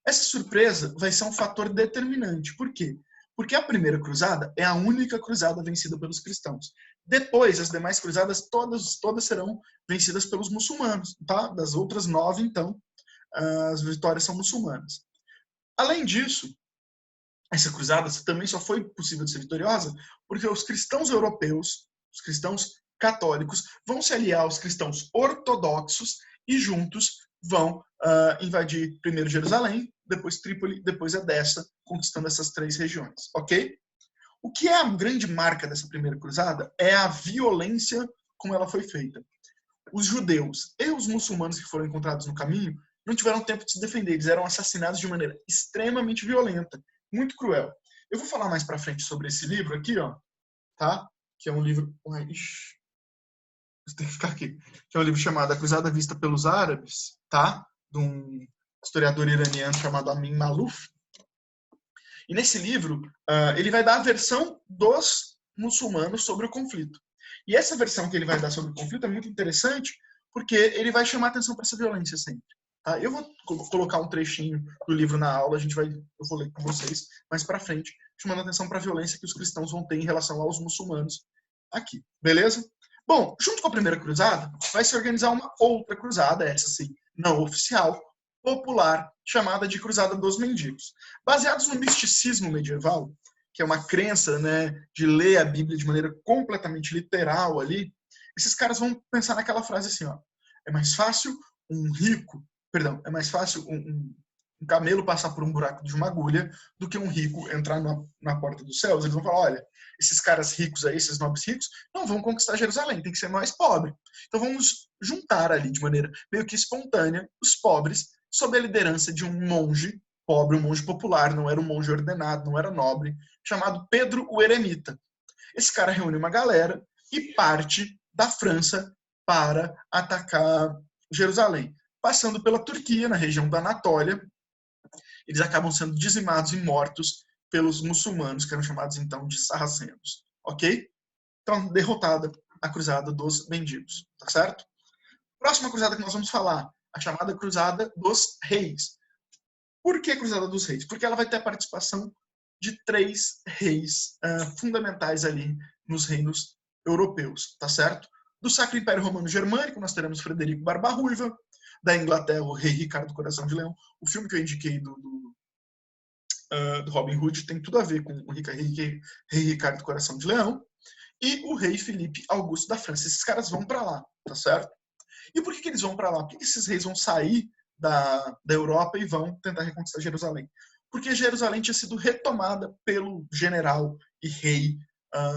Essa surpresa vai ser um fator determinante. Por quê? Porque a primeira cruzada é a única cruzada vencida pelos cristãos. Depois, as demais cruzadas todas serão vencidas pelos muçulmanos, tá? Das outras 9, então, as vitórias são muçulmanas. Além disso, essa cruzada também só foi possível de ser vitoriosa porque os cristãos europeus, os cristãos católicos, vão se aliar aos cristãos ortodoxos e juntos vão invadir primeiro Jerusalém, depois Trípoli, depois Edessa, conquistando essas 3 regiões, ok? O que é a grande marca dessa primeira cruzada é a violência como ela foi feita. Os judeus e os muçulmanos que foram encontrados no caminho não tiveram tempo de se defender, eles eram assassinados de maneira extremamente violenta, muito cruel. Eu vou falar mais para frente sobre esse livro aqui, ó, tá? Que é um livro... Ixi, tem que ficar aqui. Que é um livro chamado A Cruzada Vista pelos Árabes, tá? De um historiador iraniano chamado Amin Maalouf. E nesse livro, ele vai dar a versão dos muçulmanos sobre o conflito. E essa versão que ele vai dar sobre o conflito é muito interessante, porque ele vai chamar atenção para essa violência sempre. Tá? Eu vou colocar um trechinho do livro na aula, eu vou ler com vocês mais para frente, chamando atenção para a violência que os cristãos vão ter em relação aos muçulmanos aqui. Beleza? Bom, junto com a primeira cruzada, vai se organizar uma outra cruzada, essa sim, não oficial, popular, chamada de Cruzada dos Mendigos. Baseados no misticismo medieval, que é uma crença, né, de ler a Bíblia de maneira completamente literal ali, esses caras vão pensar naquela frase assim, ó, é mais fácil é mais fácil um camelo passar por um buraco de uma agulha do que um rico entrar na porta dos céus. Eles vão falar, olha, esses caras ricos aí, esses nobres ricos, não vão conquistar Jerusalém, tem que ser mais pobre. Então vamos juntar ali de maneira meio que espontânea os pobres sob a liderança de um monge pobre, um monge popular, não era um monge ordenado, não era nobre, chamado Pedro o Eremita. Esse cara reúne uma galera e parte da França para atacar Jerusalém. Passando pela Turquia, na região da Anatólia, eles acabam sendo dizimados e mortos pelos muçulmanos, que eram chamados então de sarracenos. Ok? Então, derrotada a Cruzada dos Mendigos. Tá certo? Próxima cruzada que nós vamos falar, a chamada Cruzada dos Reis. Por que a Cruzada dos Reis? Porque ela vai ter a participação de 3 reis fundamentais ali nos reinos europeus, tá certo? Do Sacro Império Romano Germânico, nós teremos Frederico Barba-Ruiva. Da Inglaterra, o Rei Ricardo Coração de Leão. O filme que eu indiquei do Robin Hood tem tudo a ver com o Rei Ricardo Coração de Leão. E o Rei Felipe Augusto da França. Esses caras vão para lá, tá certo? E por que eles vão para lá? Por que esses reis vão sair da Europa e vão tentar reconquistar Jerusalém? Porque Jerusalém tinha sido retomada pelo general e rei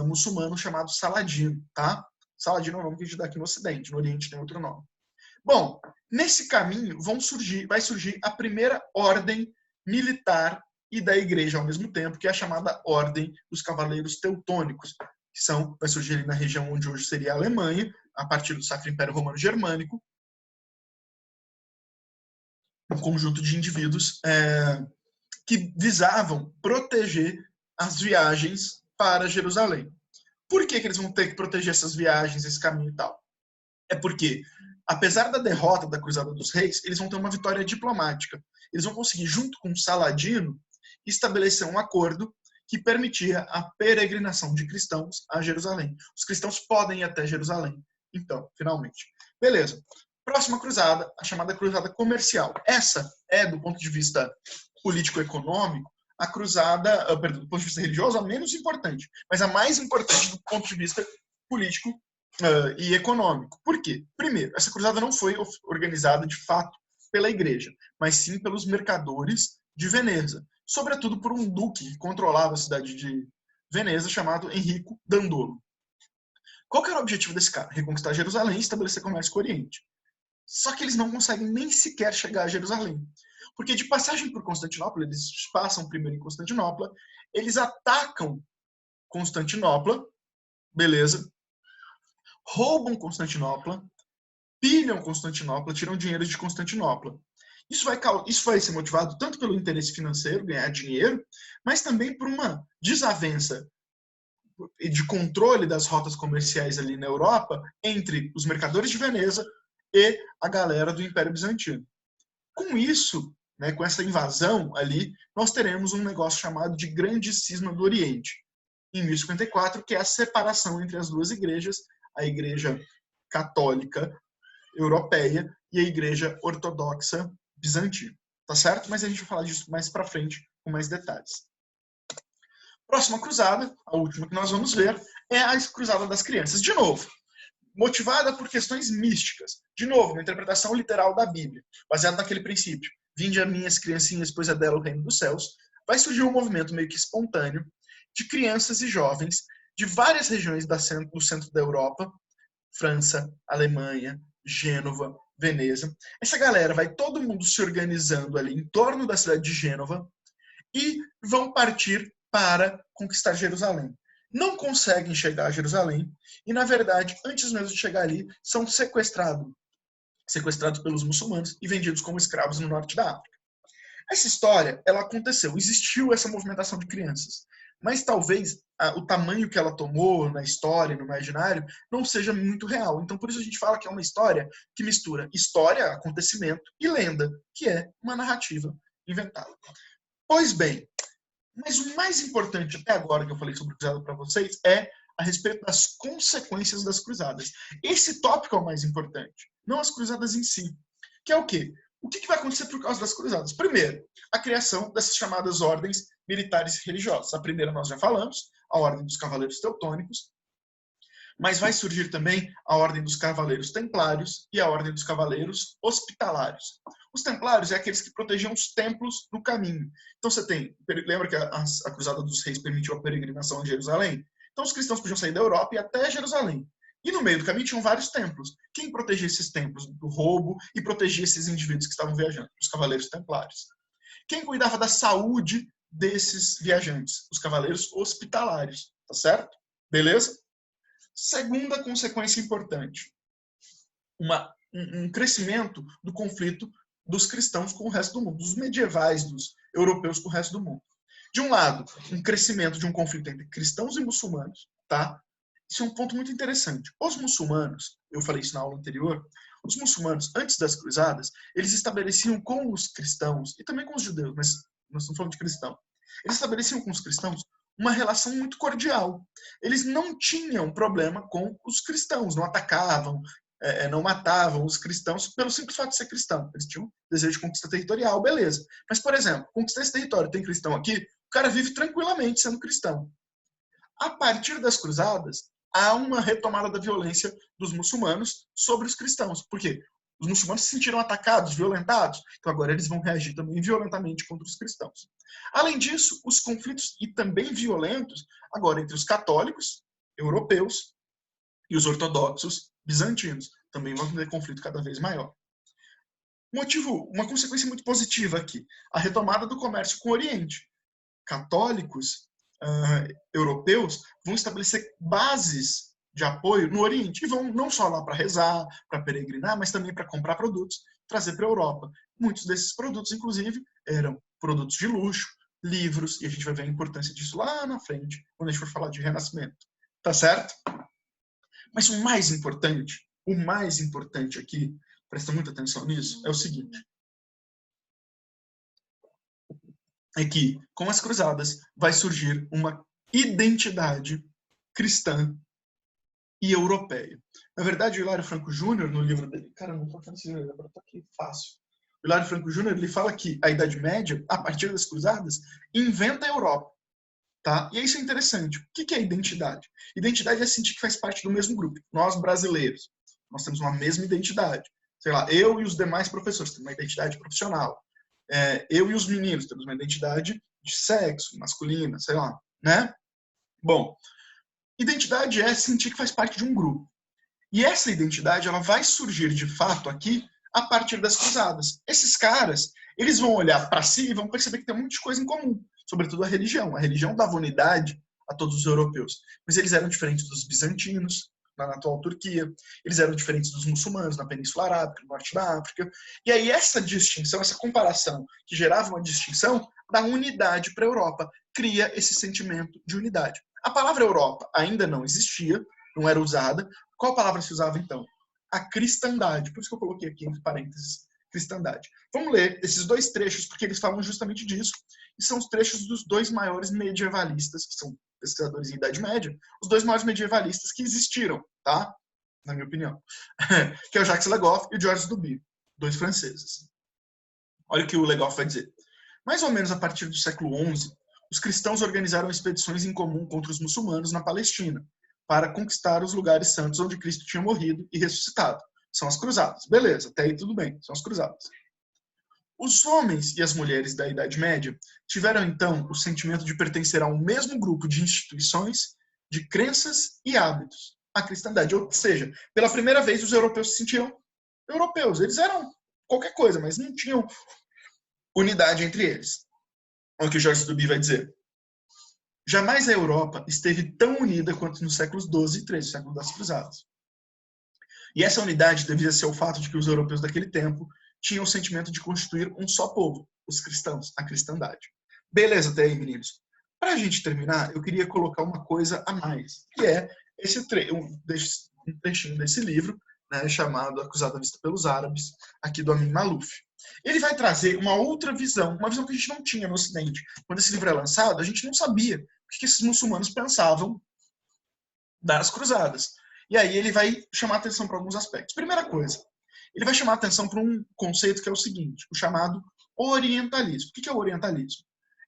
muçulmano chamado Saladino, tá? Saladino é o nome que a gente dá aqui no Ocidente, no Oriente tem outro nome. Bom, nesse caminho vai surgir a primeira ordem militar e da igreja ao mesmo tempo, que é a chamada Ordem dos Cavaleiros Teutônicos, que vai surgir ali na região onde hoje seria a Alemanha, a partir do Sacro Império Romano Germânico, um conjunto de indivíduos que visavam proteger as viagens para Jerusalém. Por que eles vão ter que proteger essas viagens, esse caminho e tal? É porque, apesar da derrota da Cruzada dos Reis, eles vão ter uma vitória diplomática. Eles vão conseguir, junto com Saladino, estabelecer um acordo que permitia a peregrinação de cristãos a Jerusalém. Os cristãos podem ir até Jerusalém. Então, finalmente. Beleza. Próxima cruzada, a chamada cruzada comercial. Essa é, do ponto de vista político-econômico, a cruzada, do ponto de vista religioso, a menos importante, mas a mais importante do ponto de vista político e econômico. Por quê? Primeiro, essa cruzada não foi organizada de fato pela igreja, mas sim pelos mercadores de Veneza, sobretudo por um duque que controlava a cidade de Veneza, chamado Enrico Dandolo. Qual que era o objetivo desse cara? Reconquistar Jerusalém e estabelecer comércio com o Oriente. Só que eles não conseguem nem sequer chegar a Jerusalém. Porque de passagem por Constantinopla, eles passam primeiro em Constantinopla, eles atacam Constantinopla, beleza, roubam Constantinopla, pilham Constantinopla, tiram dinheiro de Constantinopla. Isso vai ser motivado tanto pelo interesse financeiro, ganhar dinheiro, mas também por uma desavença de controle das rotas comerciais ali na Europa entre os mercadores de Veneza e a galera do Império Bizantino. Com isso, né, com essa invasão ali, nós teremos um negócio chamado de Grande Cisma do Oriente, em 1054, que é a separação entre as duas igrejas, a Igreja Católica Europeia e a Igreja Ortodoxa Bizantina. Tá certo? Mas a gente vai falar disso mais para frente, com mais detalhes. Próxima cruzada, a última que nós vamos ver, é a Cruzada das Crianças. De novo, motivada por questões místicas. De novo, uma interpretação literal da Bíblia, baseada naquele princípio. Vinde a minhas criancinhas, pois é dela o reino dos céus. Vai surgir um movimento meio que espontâneo de crianças e jovens de várias regiões do centro da Europa, França, Alemanha, Gênova, Veneza. Essa galera vai todo mundo se organizando ali em torno da cidade de Gênova e vão partir para conquistar Jerusalém. Não conseguem chegar a Jerusalém e, na verdade, antes mesmo de chegar ali, são sequestrados pelos muçulmanos e vendidos como escravos no norte da África. Essa história, ela aconteceu, existiu essa movimentação de crianças, mas talvez o tamanho que ela tomou na história, no imaginário, não seja muito real. Então, por isso a gente fala que é uma história que mistura história, acontecimento e lenda, que é uma narrativa inventada. Pois bem, mas o mais importante até agora que eu falei sobre cruzada para vocês é a respeito das consequências das cruzadas. Esse tópico é o mais importante, não as cruzadas em si. Que é o quê? O que vai acontecer por causa das cruzadas? Primeiro, a criação dessas chamadas ordens militares e religiosas. A primeira nós já falamos, a Ordem dos Cavaleiros Teutônicos, mas vai surgir também a Ordem dos Cavaleiros Templários e a Ordem dos Cavaleiros Hospitalários. Os Templários é aqueles que protegiam os templos no caminho. Então você tem, lembra que a Cruzada dos Reis permitiu a peregrinação a Jerusalém? Então os cristãos podiam sair da Europa e ir até Jerusalém. E no meio do caminho tinham vários templos. Quem protegia esses templos do roubo e protegia esses indivíduos que estavam viajando? Os Cavaleiros Templários. Quem cuidava da saúde desses viajantes? Os Cavaleiros Hospitalários. Tá certo? Beleza? Segunda consequência importante. Um crescimento do conflito dos cristãos com o resto do mundo, dos medievais, dos europeus com o resto do mundo. De um lado, um crescimento de um conflito entre cristãos e muçulmanos, tá? Isso é um ponto muito interessante. Os muçulmanos, eu falei isso na aula anterior, os muçulmanos, antes das cruzadas, eles estabeleciam com os cristãos, e também com os judeus, mas nós estamos falando de cristão, eles estabeleciam com os cristãos uma relação muito cordial. Eles não tinham problema com os cristãos, não atacavam, não matavam os cristãos pelo simples fato de ser cristão. Eles tinham desejo de conquista territorial, beleza. Mas, por exemplo, conquistar esse território, tem cristão aqui, o cara vive tranquilamente sendo cristão. A partir das cruzadas, há uma retomada da violência dos muçulmanos sobre os cristãos. Por quê? Os muçulmanos se sentiram atacados, violentados, então agora eles vão reagir também violentamente contra os cristãos. Além disso, os conflitos, e também violentos, agora entre os católicos europeus e os ortodoxos bizantinos. também vão ter conflito cada vez maior. Uma consequência muito positiva aqui, a retomada do comércio com o Oriente. Católicos europeus vão estabelecer bases de apoio no Oriente e vão não só lá para rezar, para peregrinar, mas também para comprar produtos, trazer para a Europa. Muitos desses produtos, inclusive, eram produtos de luxo, livros, e a gente vai ver a importância disso lá na frente, quando a gente for falar de renascimento. Tá certo? Mas o mais importante aqui, presta muita atenção nisso, é o seguinte. É que, com as cruzadas, vai surgir uma identidade cristã e europeia. Na verdade, o Hilário Franco Júnior, no livro dele... Cara, não estou falando livro, agora está aqui fácil. O Hilário Franco Júnior, ele fala que a Idade Média, a partir das cruzadas, inventa a Europa. Tá? E isso é interessante. O que é identidade? Identidade é sentir que faz parte do mesmo grupo. Nós, brasileiros, nós temos uma mesma identidade. Sei lá, eu e os demais professores temos uma identidade profissional. Eu e os meninos temos uma identidade de sexo, masculina, sei lá, né? Bom, identidade é sentir que faz parte de um grupo. E essa identidade, ela vai surgir de fato aqui a partir das cruzadas. Esses caras, eles vão olhar para si e vão perceber que tem um monte de coisa em comum, sobretudo a religião. A religião dava unidade a todos os europeus, mas eles eram diferentes dos bizantinos, na atual Turquia, eles eram diferentes dos muçulmanos na Península Arábica, no norte da África. E aí essa distinção, essa comparação que gerava uma distinção, dá unidade para a Europa, cria esse sentimento de unidade. A palavra Europa ainda não existia, não era usada. Qual palavra se usava então? A cristandade. Por isso que eu coloquei aqui entre parênteses cristandade. Vamos ler esses dois trechos, porque eles falam justamente disso. E são os trechos dos dois maiores medievalistas, que são pesquisadores em Idade Média, os dois maiores medievalistas que existiram, tá? Na minha opinião. Que é o Jacques Le Goff e o Georges Duby, dois franceses. Olha o que o Le Goff vai dizer. Mais ou menos a partir do século XI, os cristãos organizaram expedições em comum contra os muçulmanos na Palestina, para conquistar os lugares santos onde Cristo tinha morrido e ressuscitado. São as cruzadas. Beleza, até aí tudo bem, são as cruzadas. Os homens e as mulheres da Idade Média tiveram, então, o sentimento de pertencer ao mesmo grupo de instituições, de crenças e hábitos, a cristandade. Ou seja, pela primeira vez os europeus se sentiam europeus. Eles eram qualquer coisa, mas não tinham unidade entre eles. Olha o que o Georges Duby vai dizer. Jamais a Europa esteve tão unida quanto nos séculos XII e XIII, século das cruzadas. E essa unidade devia-se ao fato de que os europeus daquele tempo tinham o sentimento de constituir um só povo, os cristãos, a cristandade. Beleza até aí, meninos? Para a gente terminar, eu queria colocar uma coisa a mais, que é um trechinho desse livro, né, chamado A Cruzada Vista pelos Árabes, aqui do Amin Maalouf. Ele vai trazer uma outra visão, uma visão que a gente não tinha no Ocidente. Quando esse livro é lançado, a gente não sabia o que esses muçulmanos pensavam das cruzadas. E aí ele vai chamar atenção para alguns aspectos. Primeira coisa, ele vai chamar atenção para um conceito que é o seguinte, o chamado orientalismo. O que é o orientalismo?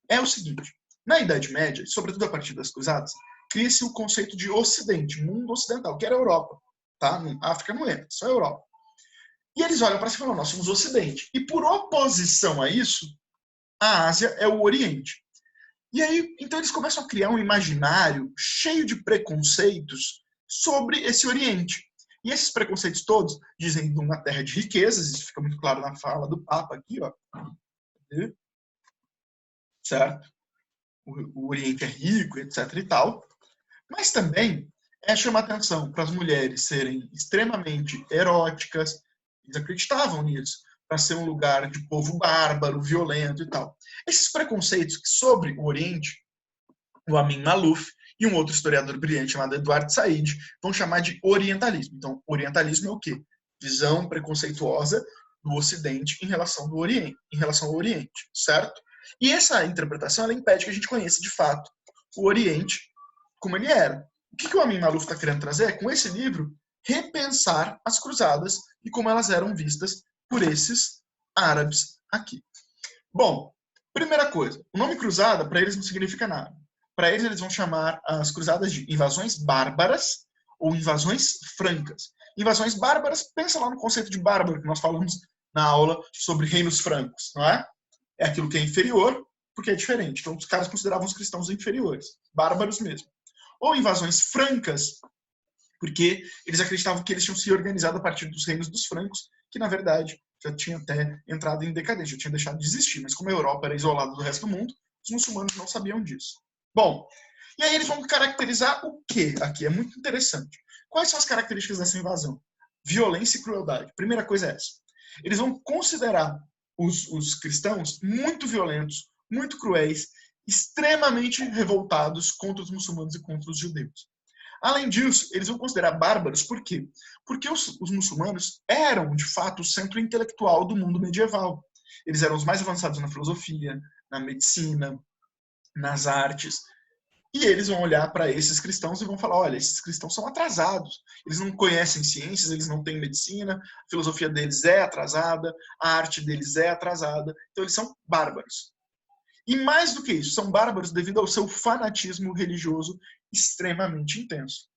É o seguinte, na Idade Média, sobretudo a partir das cruzadas, cria-se o conceito de Ocidente, mundo ocidental, que era a Europa. Tá? A África não é, só a Europa. E eles olham para si e falam, nós somos o Ocidente. E por oposição a isso, a Ásia é o Oriente. E aí, então eles começam a criar um imaginário cheio de preconceitos sobre esse Oriente. E esses preconceitos todos dizem de uma terra de riquezas, isso fica muito claro na fala do Papa aqui, ó. Certo? O Oriente é rico, etc e tal. Mas também chama atenção para as mulheres serem extremamente eróticas, eles acreditavam nisso, para ser um lugar de povo bárbaro, violento e tal. Esses preconceitos sobre o Oriente, o Amin Maalouf e um outro historiador brilhante chamado Eduard Said vão chamar de orientalismo. Então, orientalismo é o quê? Visão preconceituosa do Ocidente em relação ao Oriente, certo? E essa interpretação ela impede que a gente conheça de fato o Oriente como ele era. O que o Amin Maalouf está querendo trazer é, com esse livro, repensar as cruzadas e como elas eram vistas por esses árabes aqui. Bom, primeira coisa, o nome cruzada para eles não significa nada. Para eles vão chamar as cruzadas de invasões bárbaras ou invasões francas. Invasões bárbaras, pensa lá no conceito de bárbaro que nós falamos na aula sobre reinos francos, não é? É aquilo que é inferior, porque é diferente. Então os caras consideravam os cristãos inferiores, bárbaros mesmo. Ou invasões francas, porque eles acreditavam que eles tinham se organizado a partir dos reinos dos francos, que na verdade já tinha até entrado em decadência, já tinha deixado de existir, mas como a Europa era isolada do resto do mundo, os muçulmanos não sabiam disso. Bom, e aí eles vão caracterizar o que aqui? É muito interessante. Quais são as características dessa invasão? Violência e crueldade. Primeira coisa é essa. Eles vão considerar os cristãos muito violentos, muito cruéis, extremamente revoltados contra os muçulmanos e contra os judeus. Além disso, eles vão considerar bárbaros, por quê? Porque os muçulmanos eram, de fato, o centro intelectual do mundo medieval. Eles eram os mais avançados na filosofia, na medicina, nas artes. E eles vão olhar para esses cristãos e vão falar, olha, esses cristãos são atrasados. Eles não conhecem ciências, eles não têm medicina, a filosofia deles é atrasada, a arte deles é atrasada. Então eles são bárbaros. E mais do que isso, são bárbaros devido ao seu fanatismo religioso extremamente intenso.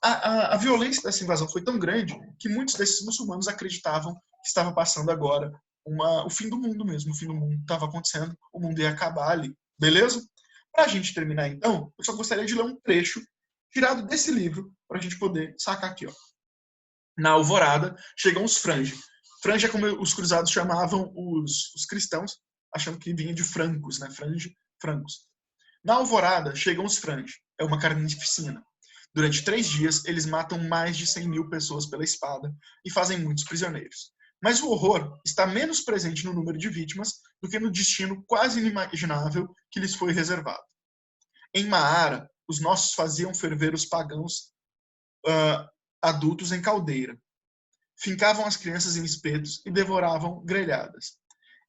A violência dessa invasão foi tão grande que muitos desses muçulmanos acreditavam que estava passando agora o fim do mundo mesmo. O fim do mundo estava acontecendo, o mundo ia acabar ali. Beleza? Para a gente terminar, então, eu só gostaria de ler um trecho tirado desse livro para a gente poder sacar aqui. Ó. Na alvorada, chegam os frange. Frange é como os cruzados chamavam os cristãos, achando que vinha de francos, né? Frange, francos. Na alvorada, chegam os frange. É uma carnificina. Durante 3 dias, eles matam mais de 100 mil pessoas pela espada e fazem muitos prisioneiros. Mas o horror está menos presente no número de vítimas do que no destino quase inimaginável que lhes foi reservado. Em Maara, os nossos faziam ferver os pagãos adultos em caldeira. Fincavam as crianças em espetos e devoravam grelhadas.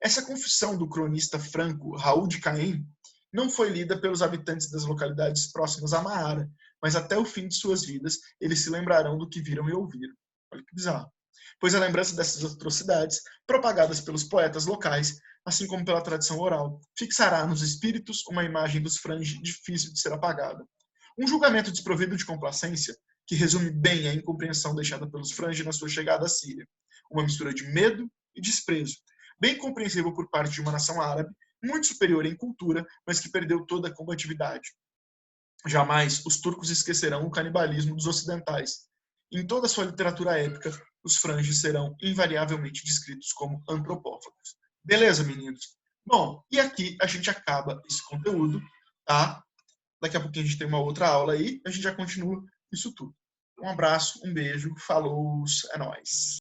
Essa confissão do cronista franco Raul de Caen não foi lida pelos habitantes das localidades próximas a Maara, mas até o fim de suas vidas eles se lembrarão do que viram e ouviram. Olha que bizarro. Pois a lembrança dessas atrocidades, propagadas pelos poetas locais, assim como pela tradição oral, fixará nos espíritos uma imagem dos frange difícil de ser apagada. Um julgamento desprovido de complacência, que resume bem a incompreensão deixada pelos frange na sua chegada à Síria. Uma mistura de medo e desprezo, bem compreensível por parte de uma nação árabe, muito superior em cultura, mas que perdeu toda a combatividade. Jamais os turcos esquecerão o canibalismo dos ocidentais. Em toda a sua literatura épica, os franges serão invariavelmente descritos como antropófagos. Beleza, meninos? Bom, e aqui a gente acaba esse conteúdo, tá? Daqui a pouquinho a gente tem uma outra aula aí, a gente já continua isso tudo. Um abraço, um beijo, falou, é nóis.